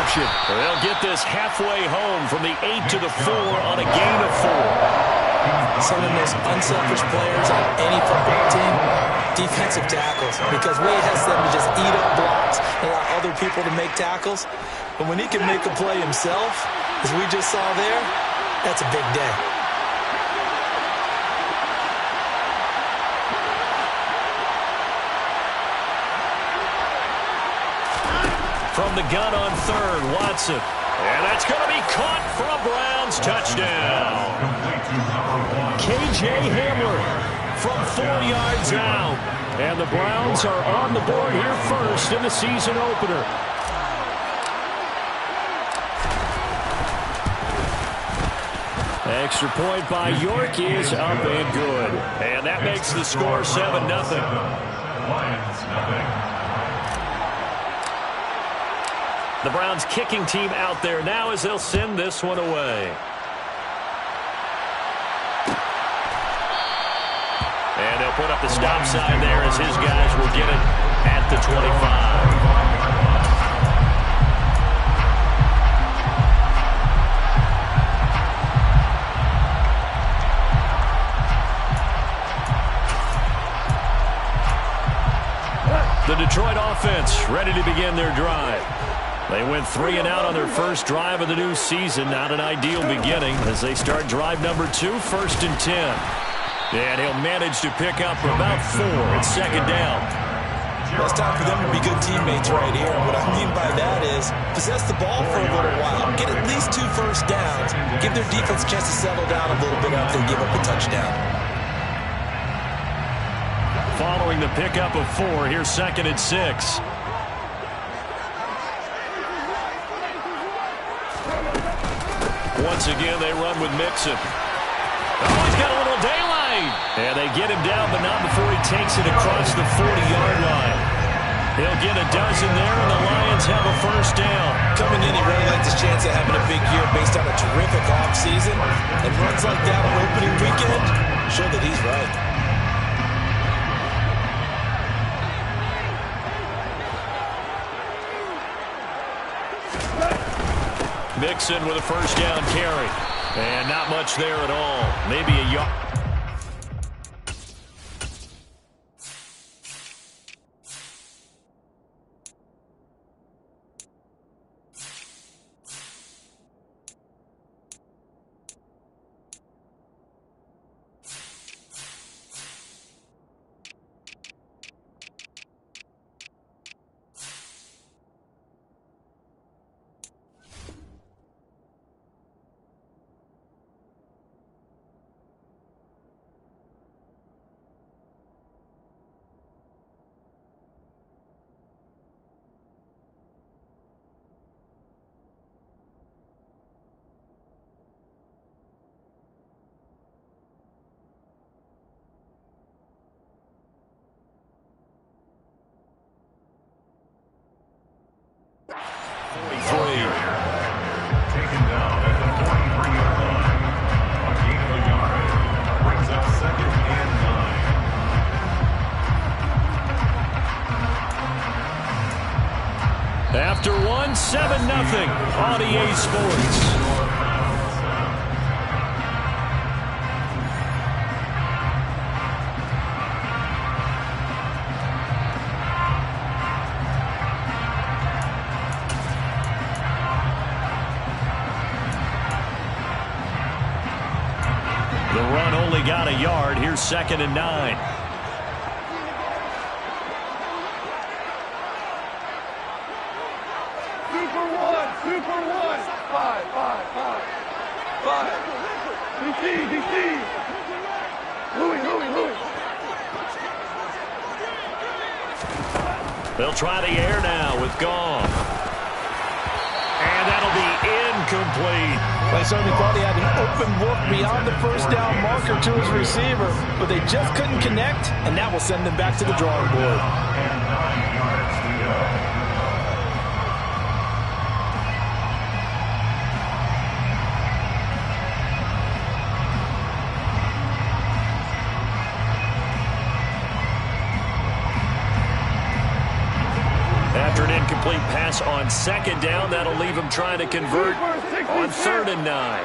interception. They'll get this halfway home from the 8 to the 4 on a gain of 4. Some of the most unselfish players on any football team, defensive tackles, because we ask them to just eat up blocks and allow other people to make tackles. But when he can make a play himself, as we just saw there, that's a big day. From the gun on third, Watson. And that's going to be caught for a Browns touchdown. K.J. Hamler from 4 yards out. And the Browns are on the board here first in the season opener. Extra point by York is up and good. And that makes the score 7-0. The Browns kicking team out there now as they'll send this one away. And they'll put up the stop sign there as his guys will get it at the 25. The Detroit offense ready to begin their drive. They went 3 and out on their first drive of the new season. Not an ideal beginning as they start drive number 2, 1st and 10. And he'll manage to pick up about 4. It's 2nd down. Well, it's time for them to be good teammates right here. And what I mean by that is possess the ball for a little while. Get at least 2 first downs. Give their defense a chance to settle down a little bit after they give up a touchdown. Following the pickup of 4, here's 2nd and 6. Once again, they run with Mixon. Oh, he's got a little daylight. And they get him down, but not before he takes it across the 40-yard line. He'll get a dozen there, and the Lions have a first down. Coming in, he really liked his chance of having a big year based on a terrific offseason. And runs like that on opening weekend show that he's right. Mixon with a first down carry. And not much there at all. Maybe a yard. After 1, 7-0 on EA Sports. The run only got a yard. Here's 2nd and 9. They'll try the air now with Gong. And that'll be incomplete. They certainly thought he had an open look beyond the first down marker to his receiver, but they just couldn't connect, and that will send them back to the drawing board. After an incomplete pass pass on second down. That'll leave him trying to convert on 3rd and 9.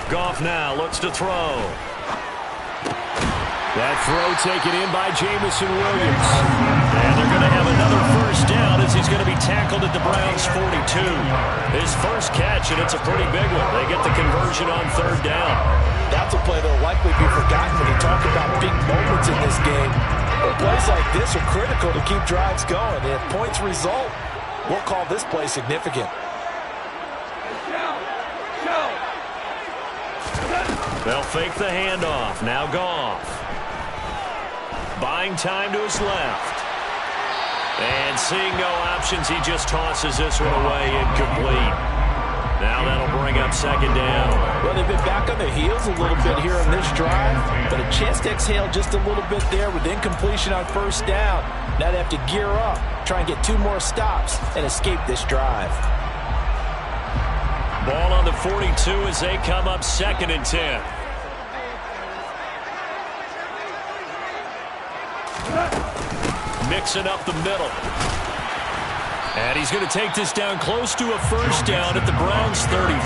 Goff now looks to throw. That throw taken in by Jameson Williams. And they're going to have another first down as he's going to be tackled at the Browns' 42. His first catch, and it's a pretty big one. They get the conversion on 3rd down. That's a play that will likely be forgotten when you talk about big moments in this game. But plays like this are critical to keep drives going. And if points result, we'll call this play significant. They'll fake the handoff. Now Goff. Buying time to his left. And seeing no options, he just tosses this one away, incomplete. Now that'll bring up 2nd down. Well, they've been back on their heels a little bit here on this drive, but a chance to exhale just a little bit there with incompletion on 1st down. Now they have to gear up, try and get 2 more stops, and escape this drive. Ball on the 42 as they come up 2nd and 10. Mixing up the middle. And he's going to take this down close to a first down at the Browns' 35.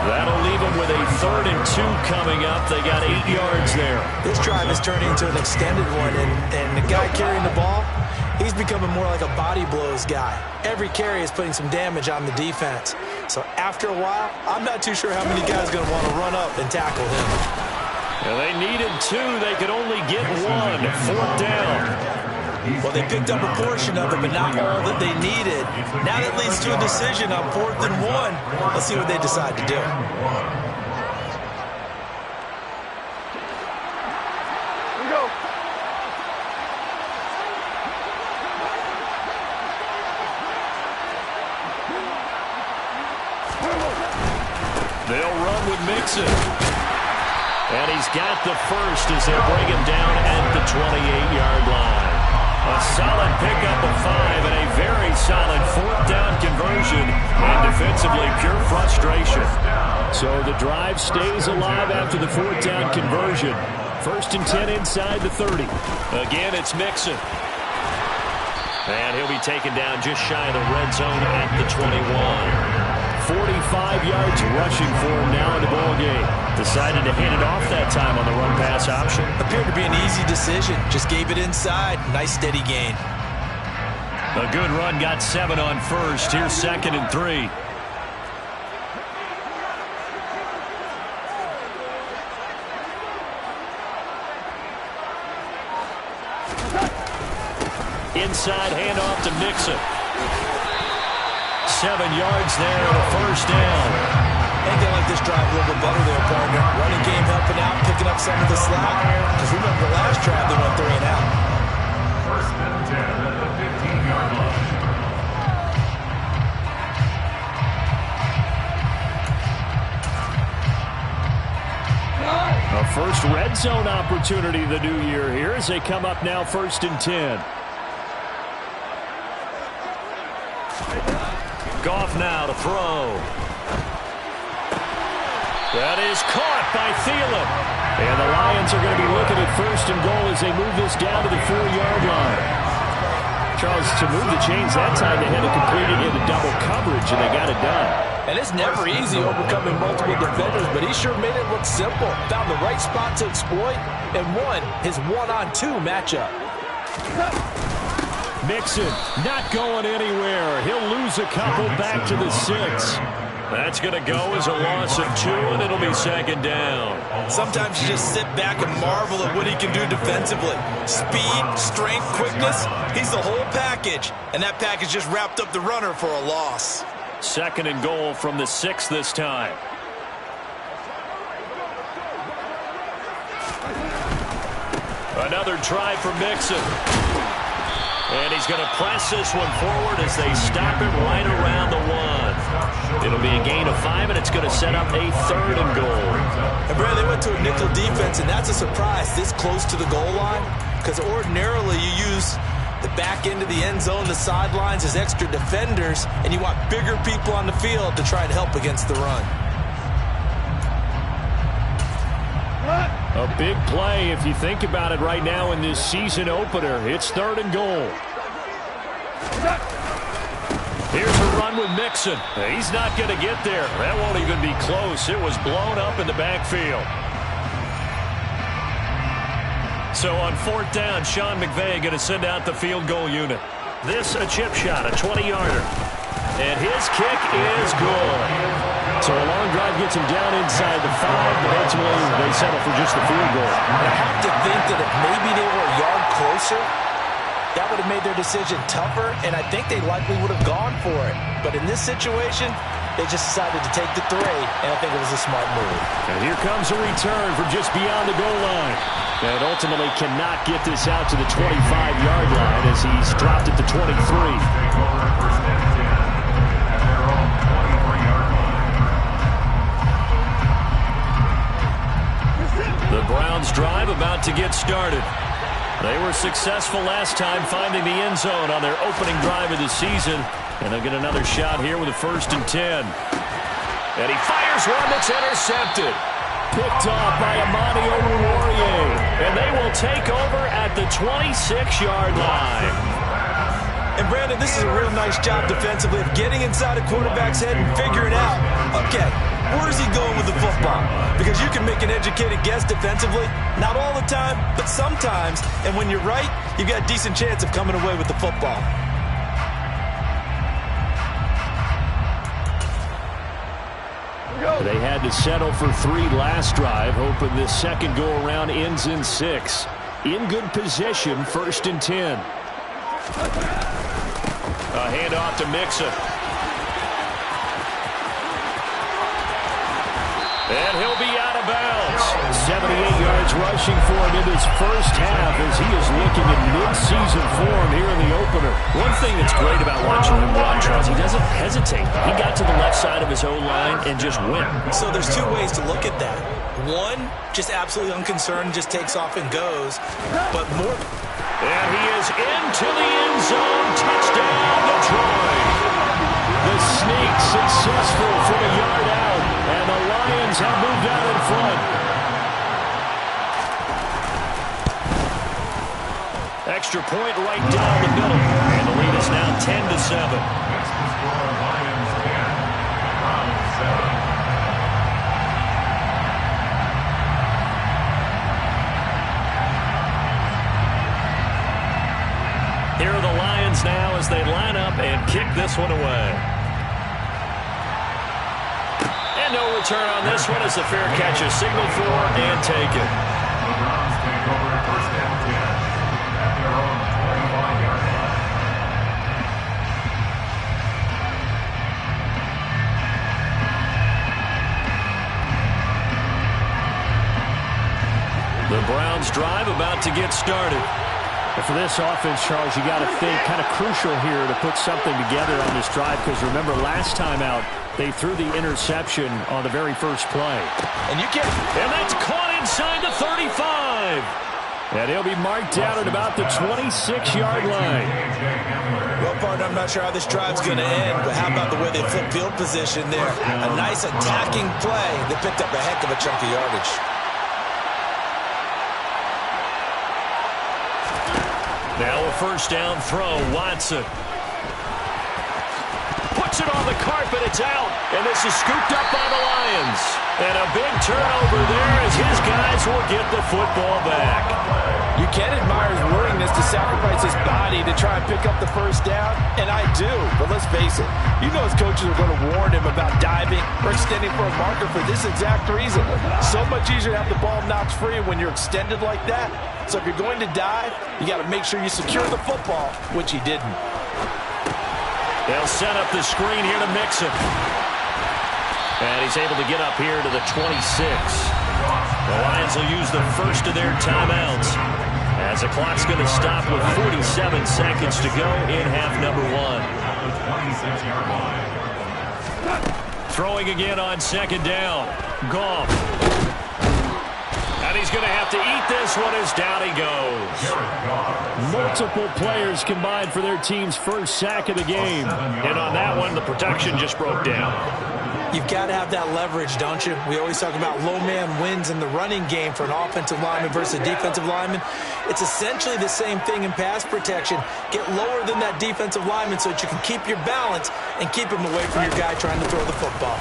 That'll leave him with a 3rd and 2 coming up. They got 8 yards there. This drive is turning into an extended one, and the guy carrying the ball, he's becoming more like a body blows guy. Every carry is putting some damage on the defense. So after a while, I'm not too sure how many guys are going to want to run up and tackle him. Well, they needed 2. They could only get 1. 4th down. Well, they picked up a portion of it, but not all that they needed. Now that leads to a decision on 4th and 1. Let's see what they decide to do. They'll run with Mixon. And he's got the first as they bring him down at the 28-yard line. A solid pickup of 5 and a very solid 4th down conversion. And defensively, pure frustration. So the drive stays alive after the 4th down conversion. 1st and 10 inside the 30. Again, it's Mixon. And he'll be taken down just shy of the red zone at the 21. 45 yards rushing for him now in the ballgame. Decided to hand it off that time on the run-pass option. Appeared to be an easy decision. Just gave it inside. Nice steady gain. A good run, got 7 on 1st. Here's 2nd and 3. Inside handoff to Mixon. 7 yards there and a first down. And they like this drive a little bit better there, partner. Running game helping out, picking up some of the slack. Because remember the last drive, they went 3 and out. 1st and 10 at the 15-yard line. A first red zone opportunity the new year here as they come up now 1st and 10. Goff now to throw. That is caught by Thielen. And the Lions are going to be looking at 1st and goal as they move this down to the 4-yard line. Charles, to move the chains that time, they had to complete it into double coverage, and they got it done. And it's never easy overcoming multiple defenders, but he sure made it look simple. Found the right spot to exploit and won his 1-on-2 matchup. Mixon not going anywhere. He'll lose a couple back to the 6. That's going to go as a loss of 2, and it'll be 2nd down. Sometimes you just sit back and marvel at what he can do defensively. Speed, strength, quickness, he's the whole package. And that package just wrapped up the runner for a loss. 2nd and goal from the 6 this time. Another try for Mixon. And he's going to press this one forward as they stop him right around the 1. It'll be a gain of 5, and it's going to set up a 3rd and goal. And Brad, they went to a nickel defense, and that's a surprise this close to the goal line. Because ordinarily you use the back end of the end zone, the sidelines as extra defenders, and you want bigger people on the field to try and help against the run. A big play if you think about it right now in this season opener. It's 3rd and goal. Here's a run with Mixon. He's not going to get there. That won't even be close. It was blown up in the backfield. So on 4th down, Sean McVay going to send out the field goal unit. This a chip shot, a 20-yarder. And his kick is good. So a long drive gets him down inside the 5, but ultimately they settle for just the field goal. I have to think that if maybe they were a yard closer, that would have made their decision tougher, and I think they likely would have gone for it. But in this situation, they just decided to take the 3, and I think it was a smart move. And here comes a return from just beyond the goal line. And ultimately cannot get this out to the 25-yard line as he's dropped at the 23. The Browns drive about to get started. They were successful last time finding the end zone on their opening drive of the season. And they'll get another shot here with a 1st and 10. And he fires one that's intercepted. Picked off by Amani Oruwariye. And they will take over at the 26-yard line. And Brandon, this is a real nice job defensively of getting inside a quarterback's head and figuring out, okay, where is he going with the football? Because you can make an educated guess defensively, not all the time, but sometimes. And when you're right, you've got a decent chance of coming away with the football. They had to settle for 3 last drive, hoping this second go-around ends in 6. In good position, 1st and 10. A handoff to Mixon. And he'll be out of bounds. 78 yards rushing for him in his first half as he is looking in mid-season form here in the opener. One thing that's great about watching him run, Charles, he doesn't hesitate. He got to the left side of his O-line and just went. So there's 2 ways to look at that. One, just absolutely unconcerned, just takes off and goes. But more... And he is into the end zone. Touchdown, Detroit. The sneak successful from a yard out. And the Lions have moved out in front. Extra point right down the middle. And the lead is now 10-7. That's the score. Lions 10, Browns 7. Here are the Lions now as they line up and kick this one away. And no return on this one as the fair catch is signaled for and taken. The Browns take over 1st and 10 at their own 25-yard line. The Browns drive about to get started. And for this offense, Charles, you got to think kind of crucial here to put something together on this drive because remember last time out they threw the interception on the very first play. And that's caught inside the 35. And he'll be marked down at about the 26-yard line. Well, partner, I'm not sure how this drive's going to end, but how about the way they flip field position there? A nice attacking play that picked up a heck of a chunk of yardage. Now a 1st down throw, Watson. Puts it on the carpet, it's out. And this is scooped up by the Lions. And a big turnover there as his guys will get the football back. You can admire his willingness to sacrifice his body to try and pick up the 1st down, and I do. But let's face it, you know his coaches are going to warn him about diving or extending for a marker for this exact reason. So much easier to have the ball knocked free when you're extended like that. So if you're going to dive, you got to make sure you secure the football, which he didn't. They'll set up the screen here to Mixon. And he's able to get up here to the 26. The Lions will use the first of their timeouts as the clock's going to stop with 47 seconds to go in half number 1. Throwing again on 2nd down. Goff. And he's going to have to eat this one as down he goes. Multiple players combined for their team's first sack of the game. And on that one, the protection just broke down. You've got to have that leverage, don't you? We always talk about low man wins in the running game for an offensive lineman versus a defensive lineman. It's essentially the same thing in pass protection. Get lower than that defensive lineman so that you can keep your balance and keep him away from your guy trying to throw the football.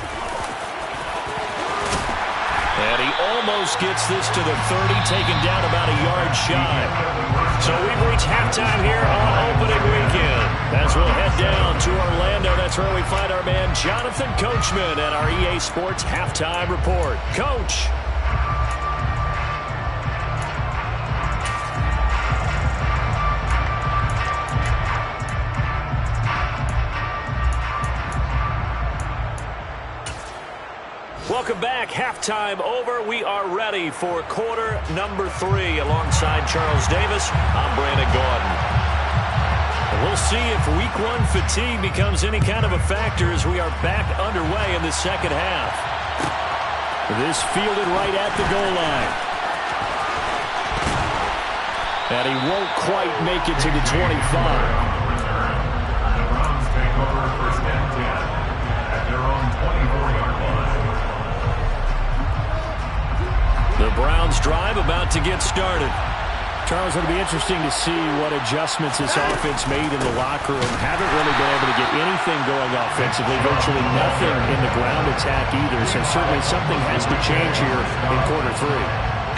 And he almost gets this to the 30, taken down about a yard shy. So we've reached halftime here on opening weekend. As we'll head down to Orlando, that's where we find our man Jonathan Coachman at our EA Sports Halftime Report. Coach. Welcome back. Halftime over. We are ready for quarter number 3. Alongside Charles Davis, I'm Brandon Gaudin. And we'll see if week 1 fatigue becomes any kind of a factor as we are back underway in the second half. This fielded right at the goal line. And he won't quite make it to the 25. The Browns take over first and 10 at their own 24-yard line. The Browns drive about to get started. Charles, it'll be interesting to see what adjustments this offense made in the locker room. Haven't really been able to get anything going offensively. Virtually nothing in the ground attack either. So certainly something has to change here in quarter 3.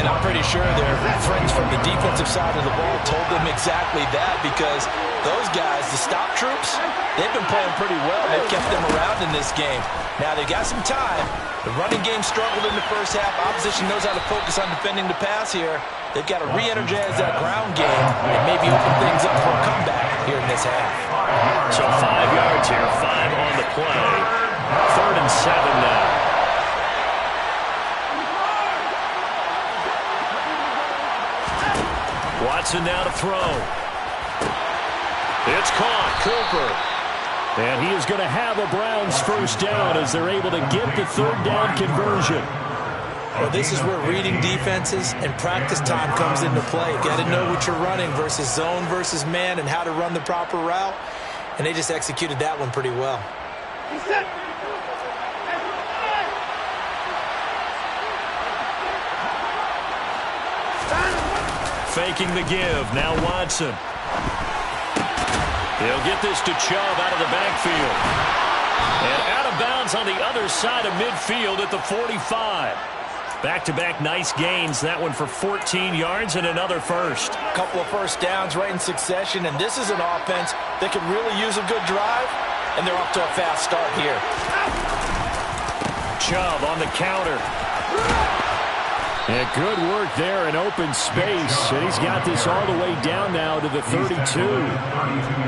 And I'm pretty sure their friends from the defensive side of the ball told them exactly that, because those guys, the stop troops, they've been playing pretty well. They've kept them around in this game. Now they got some time. The running game struggled in the first half. Opposition knows how to focus on defending the pass here. They've got to re-energize that ground game and maybe open things up for a comeback here in this half. So 5 yards here, 5 on the play. 3rd and 7 now. Watson now to throw. It's caught. Cooper. And he is going to have a Browns first down as they're able to get the 3rd down conversion. Well, this is where reading defenses and practice time comes into play. Got to know what you're running versus zone versus man and how to run the proper route. And they just executed that one pretty well. Faking the give. Now Watson. He'll get this to Chubb out of the backfield. And out of bounds on the other side of midfield at the 45. Back-to-back nice gains. That one for 14 yards and another first. A couple of first downs right in succession, and this is an offense that could really use a good drive, and they're off to a fast start here. Chubb on the counter. And good work there in open space. And he's got this all the way down now to the 32.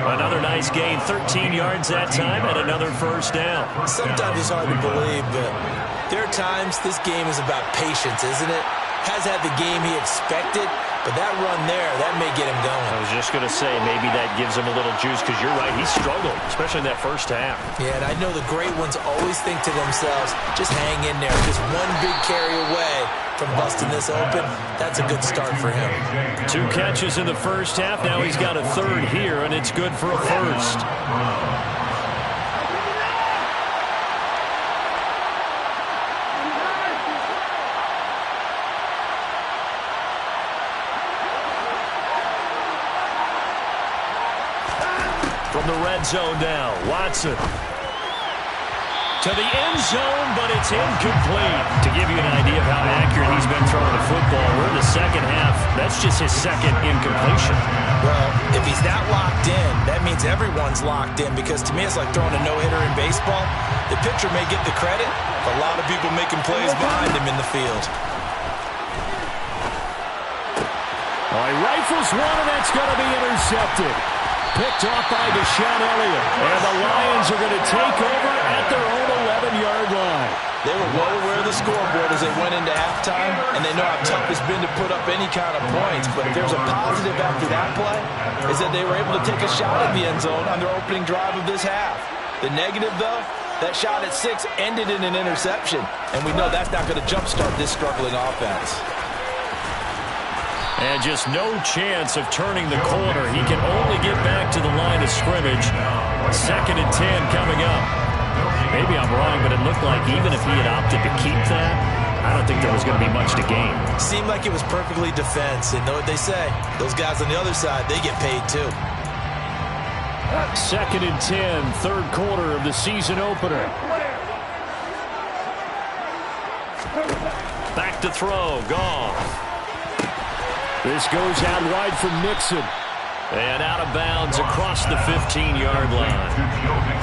Another nice gain, 13 yards that time, and another first down. Sometimes it's hard to believe, but there are times this game is about patience, isn't it? Has had the game he expected, but that run there, that may get him going. I was just going to say, maybe that gives him a little juice, because you're right, he struggled, especially in that first half. Yeah, and I know the great ones always think to themselves, just hang in there, just one big carry away from busting this open. That's a good start for him. 2 catches in the first half. Now he's got a 3rd here, and it's good for a first. From the red zone now, Watson. To the end zone, but it's incomplete. To give you an idea of how accurate he's been throwing the football, we're in the second half. That's just his 2nd incompletion. Well, if he's that locked in, that means everyone's locked in, because to me it's like throwing a no-hitter in baseball. The pitcher may get the credit, but a lot of people making plays behind him in the field. Oh, he rifles one, and that's going to be intercepted. Picked off by Deshaun Elliott. And the Lions are going to take over at their own 11-yard line. They were well aware of the scoreboard as they went into halftime, and they know how tough it's been to put up any kind of points. But if there's a positive after that play, is that they were able to take a shot at the end zone on their opening drive of this half. The negative, though, that shot at 6 ended in an interception. And we know that's not going to jumpstart this struggling offense. And just no chance of turning the corner. He can only get back to the line of scrimmage. 2nd and 10 coming up. Maybe I'm wrong, but it looked like even if he had opted to keep that, I don't think there was going to be much to gain. Seemed like it was perfectly defense. And know what they say? Those guys on the other side, they get paid too. 2nd and 10, third quarter of the season opener. Back to throw. Goff. This goes out wide from Mixon. And out of bounds across the 15-yard line.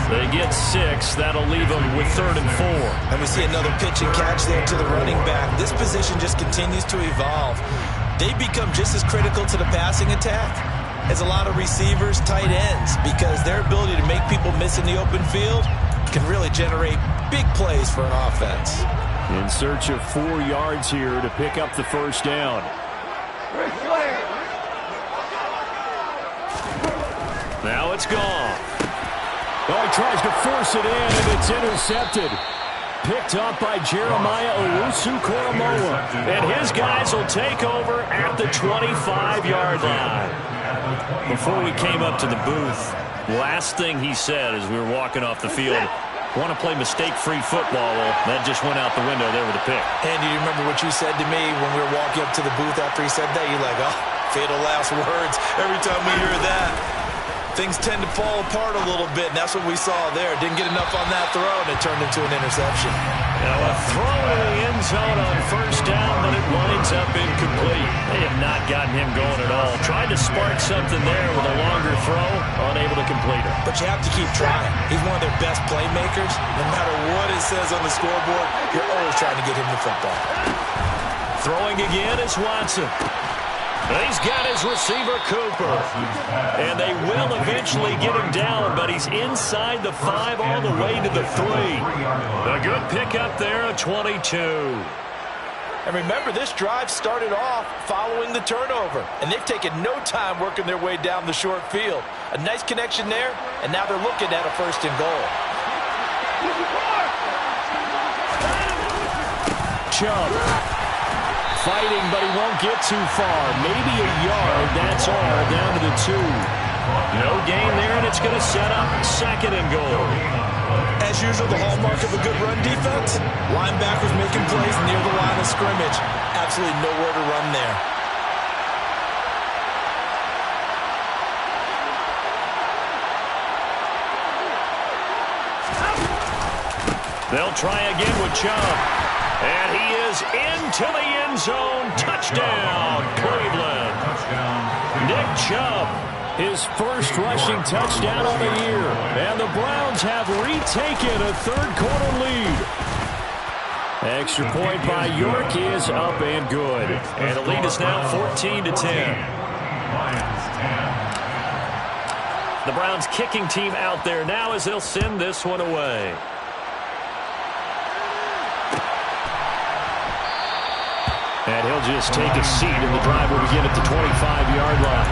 They get 6. That'll leave them with 3rd and 4. And we see another pitch and catch there to the running back. This position just continues to evolve. They become just as critical to the passing attack as a lot of receivers, tight ends, because their ability to make people miss in the open field can really generate big plays for an offense. In search of 4 yards here to pick up the first down. Now it's gone. Oh, he tries to force it in, and it's intercepted. Picked up by Jeremiah Owusu-Koramoah. And his guys will take over at the 25-yard line. Before we came up to the booth, last thing he said as we were walking off the field, want to play mistake-free football. Well, that just went out the window there with a pick. And do you remember what you said to me when we were walking up to the booth after he said that? You're like, oh, fatal last words every time we hear that. Things tend to fall apart a little bit, and that's what we saw there. Didn't get enough on that throw, and it turned into an interception. Now a throw to the end zone on first down, but it winds up incomplete. They have not gotten him going at all. Tried to spark something there with a longer throw, unable to complete it. But you have to keep trying. He's one of their best playmakers. No matter what it says on the scoreboard, you're always trying to get him the football. Throwing again is Watson. He's got his receiver, Cooper. And they will eventually get him down, but he's inside the 5 all the way to the 3. A good pickup there, a 22. And remember, this drive started off following the turnover, and they've taken no time working their way down the short field. A nice connection there, and now they're looking at a 1st and goal. Chubb. Fighting, but he won't get too far. Maybe a yard, that's all, down to the 2. No gain there, and it's going to set up 2nd and goal. As usual, the hallmark of a good run defense, linebackers making plays near the line of scrimmage. Absolutely nowhere to run there. They'll try again with Chubb. And he is into the end zone. Touchdown, Cleveland. Nick Chubb, his first rushing touchdown of the year. And the Browns have retaken a 3rd quarter lead. Extra point by York is up and good. And the lead is now 14-10. The Browns kicking team out there now as they'll send this one away. And he'll just take a seat, and the drive will begin at the 25-yard line.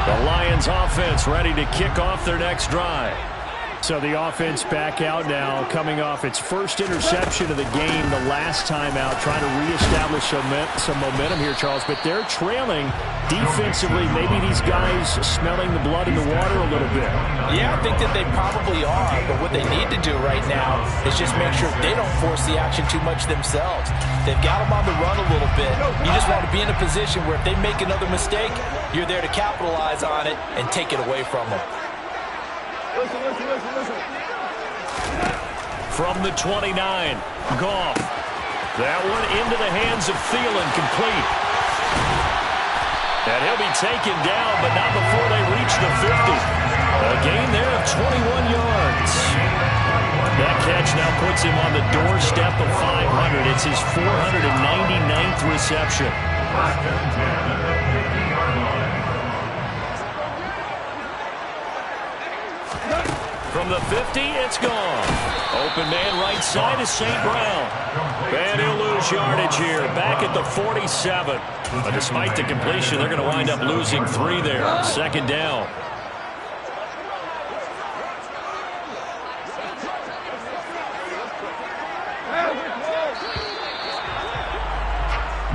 The Lions offense ready to kick off their next drive. So the offense back out now, coming off its first interception of the game the last time out, trying to reestablish some momentum here, Charles. But they're trailing defensively. Maybe these guys smelling the blood in the water a little bit. Yeah, I think that they probably are. But what they need to do right now is just make sure they don't force the action too much themselves. They've got them on the run a little bit. You just want to be in a position where if they make another mistake, you're there to capitalize on it and take it away from them. From the 29, Goff. That one into the hands of Thielen, complete. And he'll be taken down, but not before they reach the 50. A gain there of 21 yards. That catch now puts him on the doorstep of 500. It's his 499th reception. From the 50, it's gone. Open man right side is St. Brown. And he'll lose yardage here, back at the 47. But despite the completion, they're going to wind up losing 3 there. Second down.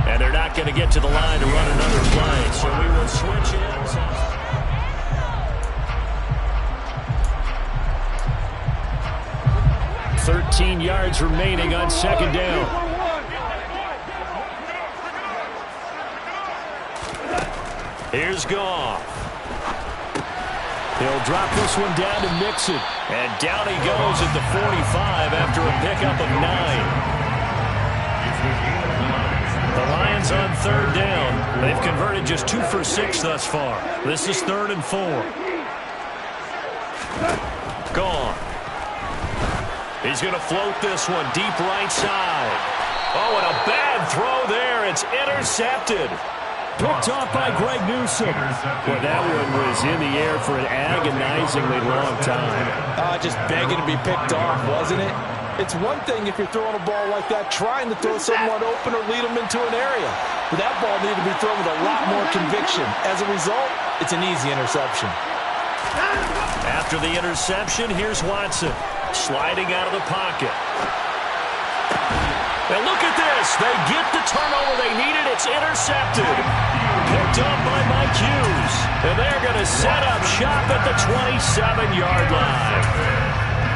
And they're not going to get to the line to run another play, so we will switch in. 13 yards remaining on second down. Here's Goff. He'll drop this one down to Mixon. And down he goes at the 45 after a pickup of 9. The Lions on third down. They've converted just 2 for 6 thus far. This is 3rd and 4. Gone. He's going to float this one deep right side. Oh, and a bad throw there. It's intercepted. Picked off by Greg Newsome. Well, that one was in the air for an agonizingly long time. Just begging to be picked off, wasn't it? It's one thing if you're throwing a ball like that, trying to throw someone open or lead them into an area. But that ball needed to be thrown with a lot more conviction. As a result, it's an easy interception. After the interception, here's Watson. Sliding out of the pocket. Now look at this. They get the turnover they needed. It's intercepted. Picked up by Mike Hughes. And they're going to set up shop at the 27-yard line.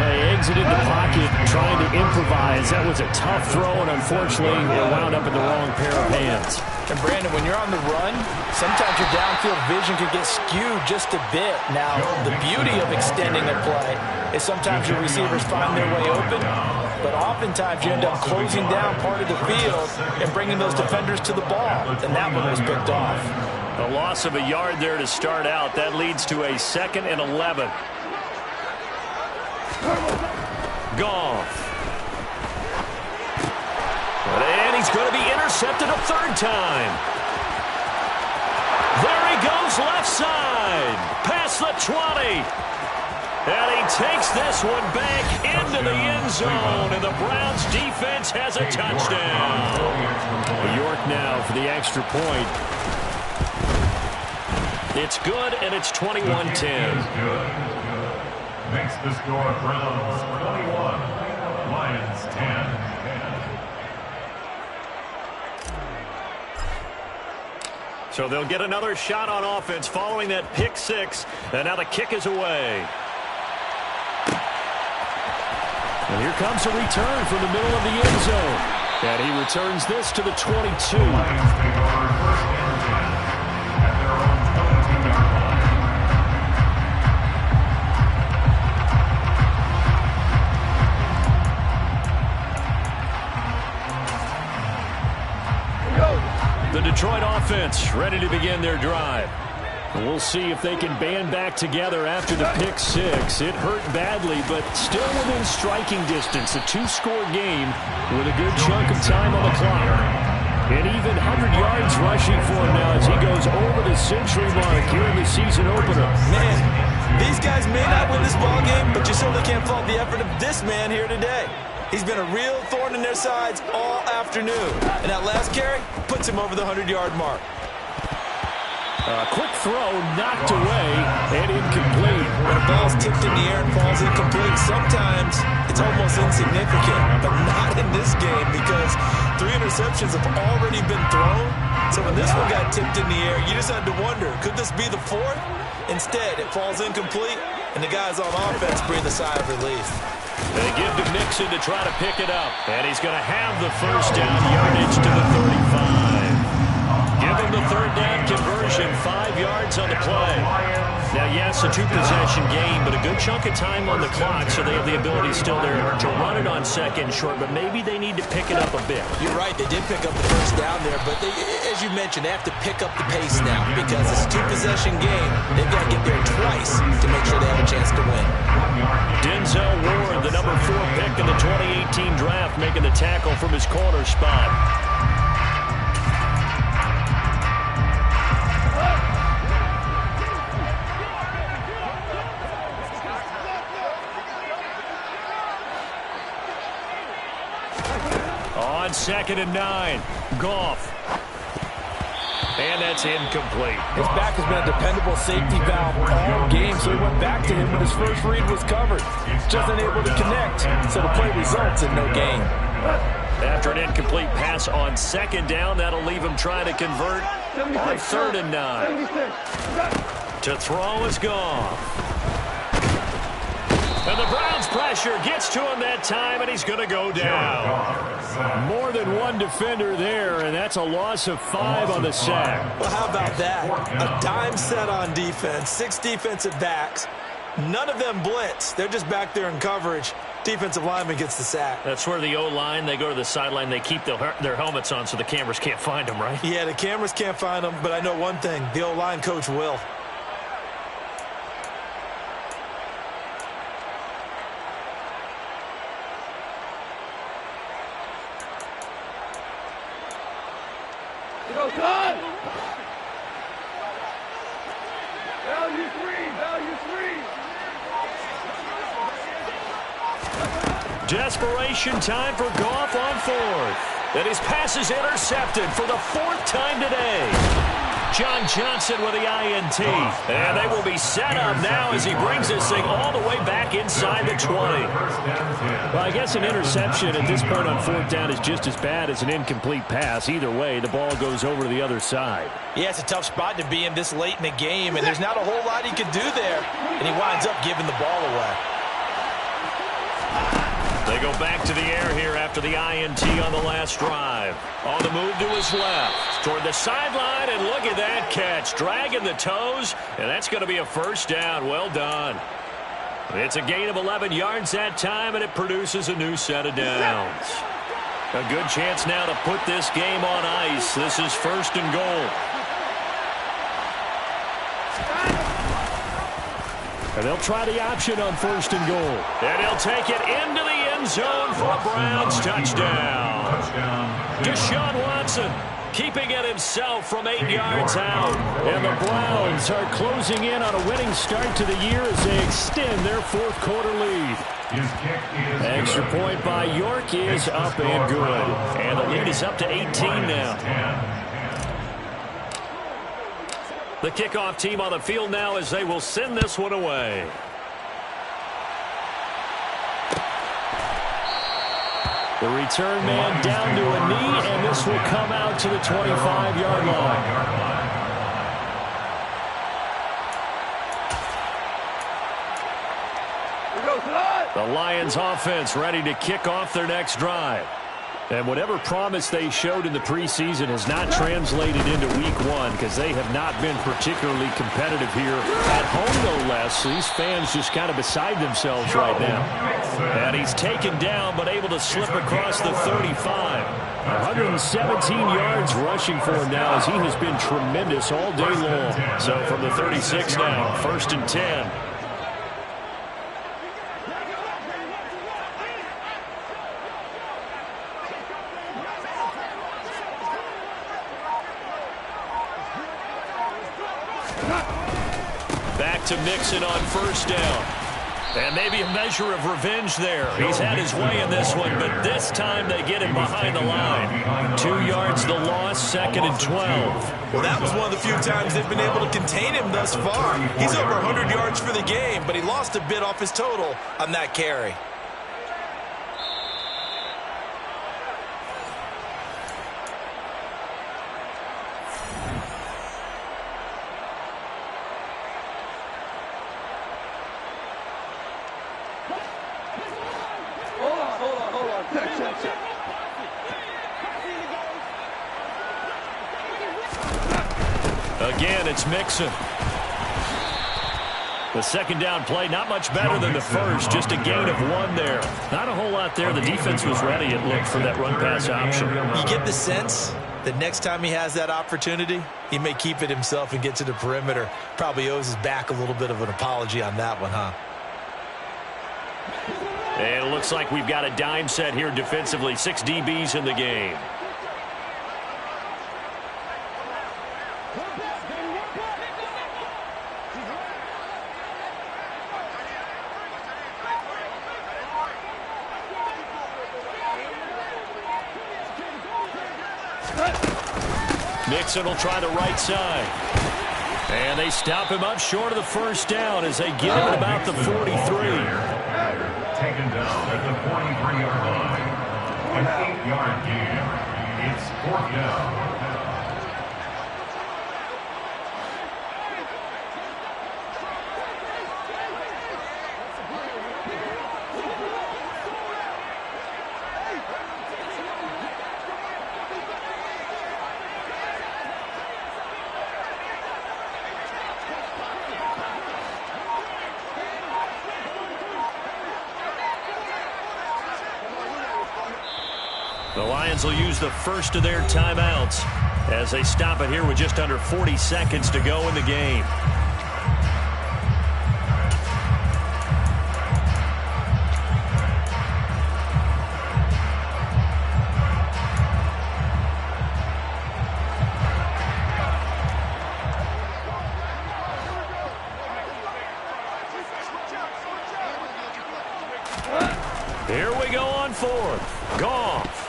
They exited the pocket trying to improvise. That was a tough throw, and unfortunately, it wound up in the wrong pair of hands. And Brandon, when you're on the run, sometimes your downfield vision can get skewed just a bit. Now, the beauty of extending a play is sometimes your receivers find their way open, but oftentimes you end up closing down part of the field and bringing those defenders to the ball, and that one was picked off. A loss of a yard there to start out. That leads to a 2nd and 11. Goff. And he's going to be intercepted a 3rd time. There he goes left side. Past the 20. And he takes this one back into the end zone. And the Browns defense has a touchdown. York now for the extra point. It's good, and it's 21-10. Makes the score Browns 21, Lions 10. So they'll get another shot on offense following that pick 6. And now the kick is away. And here comes a return from the middle of the end zone. And he returns this to the 22. Lions take over 1st and 10 at their own 22-yard line. The Detroit offense ready to begin their drive. And we'll see if they can band back together after the pick 6. It hurt badly, but still within striking distance. A 2-score game with a good chunk of time on the clock. And even 100 yards rushing for him now as he goes over the century mark here in the season opener. Man, these guys may not win this ball game, but you certainly can't fault the effort of this man here today. He's been a real thorn in their sides all afternoon. And that last carry puts him over the 100-yard mark. A quick throw knocked away and incomplete. When a ball's tipped in the air and falls incomplete, sometimes it's almost insignificant. But not in this game because 3 interceptions have already been thrown. So when this one got tipped in the air, you just had to wonder, could this be the 4th? Instead, it falls incomplete, and the guys on offense breathe a sigh of relief. They give to Mixon to try to pick it up. And he's going to have the 1st down yardage to the 35. Give him the 3rd down conversion, 5 yards on the play. Now, yes, a 2-possession game, but a good chunk of time on the clock, so they have the ability still there to run it on 2nd and short, but maybe they need to pick it up a bit. You're right, they did pick up the 1st down there, but as you mentioned, they have to pick up the pace now because it's a 2-possession game. They've got to get there twice to make sure they have a chance to win. Denzel Ward, the number 4 pick in the 2018 draft, making the tackle from his corner spot. 2nd and 9. Goff. And that's incomplete. His back has been a dependable safety valve all game, so he went back to him when his first read was covered. Just unable to connect, so the play results in no gain. After an incomplete pass on 2nd down, that'll leave him trying to convert on 3rd and 9. To throw is Goff. And the Browns' pressure gets to him that time, and he's going to go down. More than one defender there, and that's a loss of 5 on the sack. Well, how about that? A dime set on defense, 6 defensive backs. None of them blitz. They're just back there in coverage. Defensive lineman gets the sack. That's where the O-line, they go to the sideline, they keep their helmets on so the cameras can't find them, right? Yeah, the cameras can't find them, but I know one thing. The O-line coach will. Desperation time for Goff on 4th. And his pass is intercepted for the 4th time today. John Johnson with the INT. And they will be set up now as he brings this thing all the way back inside the 20. Well, I guess an interception at this point on 4th down is just as bad as an incomplete pass. Either way, the ball goes over to the other side. Yeah, it's a tough spot to be in this late in the game, and there's not a whole lot he can do there. And he winds up giving the ball away. They go back to the air here after the INT on the last drive. On the move to his left, toward the sideline, and look at that catch. Dragging the toes, and that's going to be a 1st down. Well done. It's a gain of 11 yards that time, and it produces a new set of downs. A good chance now to put this game on ice. This is 1st and goal. And they'll try the option on 1st and goal. And he'll take it into the end zone for a Browns touchdown. Deshaun Watson keeping it himself from 8 yards out. And the Browns are closing in on a winning start to the year as they extend their 4th quarter lead. Extra point by York is up and good. And the lead is up to 18 now. The kickoff team on the field now as they will send this one away. The return man down to a knee, and this will come out to the 25-yard line. The Lions offense ready to kick off their next drive. And whatever promise they showed in the preseason has not translated into week 1 because they have not been particularly competitive here at home, no less. These fans just kind of beside themselves right now. And he's taken down but able to slip across the 35. 117 yards rushing for him now as he has been tremendous all day long. So from the 36 now, 1st and 10. Back to Mixon on 1st down. And maybe a measure of revenge there. He's had his way in this one, but this time they get him behind the line. 2 yards the loss, 2nd and 12. Well, that was one of the few times they've been able to contain him thus far. He's over 100 yards for the game, but he lost a bit off his total on that carry. Again, it's Mixon. The 2nd down play, not much better than the first, just a gain of 1 there. Not a whole lot there. The defense was ready, it looked, for that run-pass option. You get the sense that next time he has that opportunity, he may keep it himself and get to the perimeter. Probably owes his back a little bit of an apology on that one, huh? And it looks like we've got a dime set here defensively. 6 DBs in the game. Mixon will try the right side. And they stop him up short of the first down as they get him at about the 43. Taken down at the 43-yard line. An 8-yard gain. It's 4th down. The Lions will use the first of their timeouts as they stop it here with just under 40 seconds to go in the game. Here we go on 4th. Goff.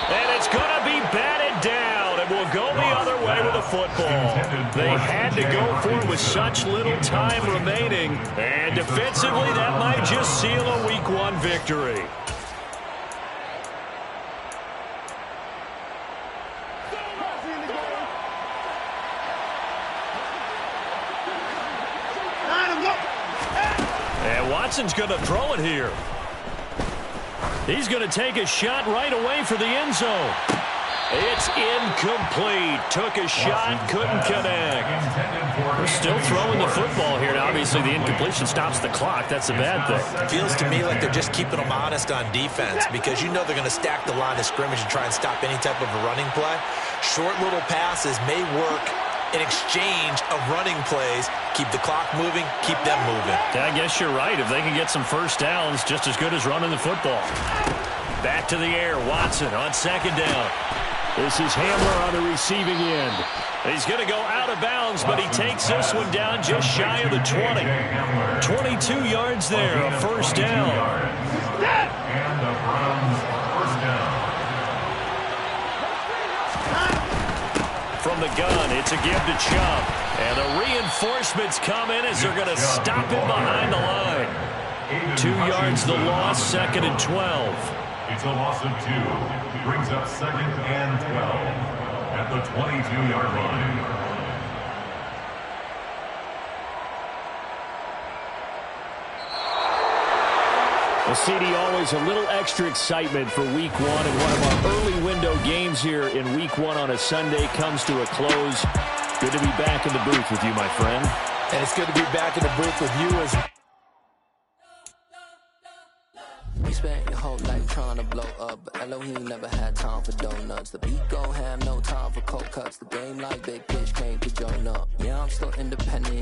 And it's going to be batted down, and will go the other way with the football. They had to go for it with such little time remaining, and defensively that might just seal a Week 1 victory. And Watson's going to throw it here. He's going to take a shot right away for the end zone. It's incomplete. Took a shot, couldn't connect. We're still throwing the football here. Now, obviously, the incompletion stops the clock. That's a bad thing. Feels to me like they're just keeping them honest on defense because you know they're going to stack the line of scrimmage and try and stop any type of a running play. Short little passes may work in exchange of running plays. Keep the clock moving, keep them moving. Yeah, I guess you're right. If they can get some first downs, just as good as running the football. Back to the air, Watson on 2nd down. This is Hamler on the receiving end. He's going to go out of bounds, but he takes this one down just shy of the 20. 22 yards there, a first down. And the Browns first down. From the gun, it's a give to Chubb. And the reinforcements come in as they're going to stop him behind the line. 2 yards the loss, 2nd and 12. It's a loss of 2. Brings up 2nd and 12 at the 22-yard line. Well, CD, always a little extra excitement for Week 1, and one of our early window games here in Week 1 on a Sunday comes to a close. Good to be back in the booth with you, my friend. And it's good to be back in the booth with you as well. You spent your whole life trying to blow up, but Elohim never had time for donuts. The beat go ham, no time for cold cuts. The game like big pitch came to join up. Yeah, I'm still independent.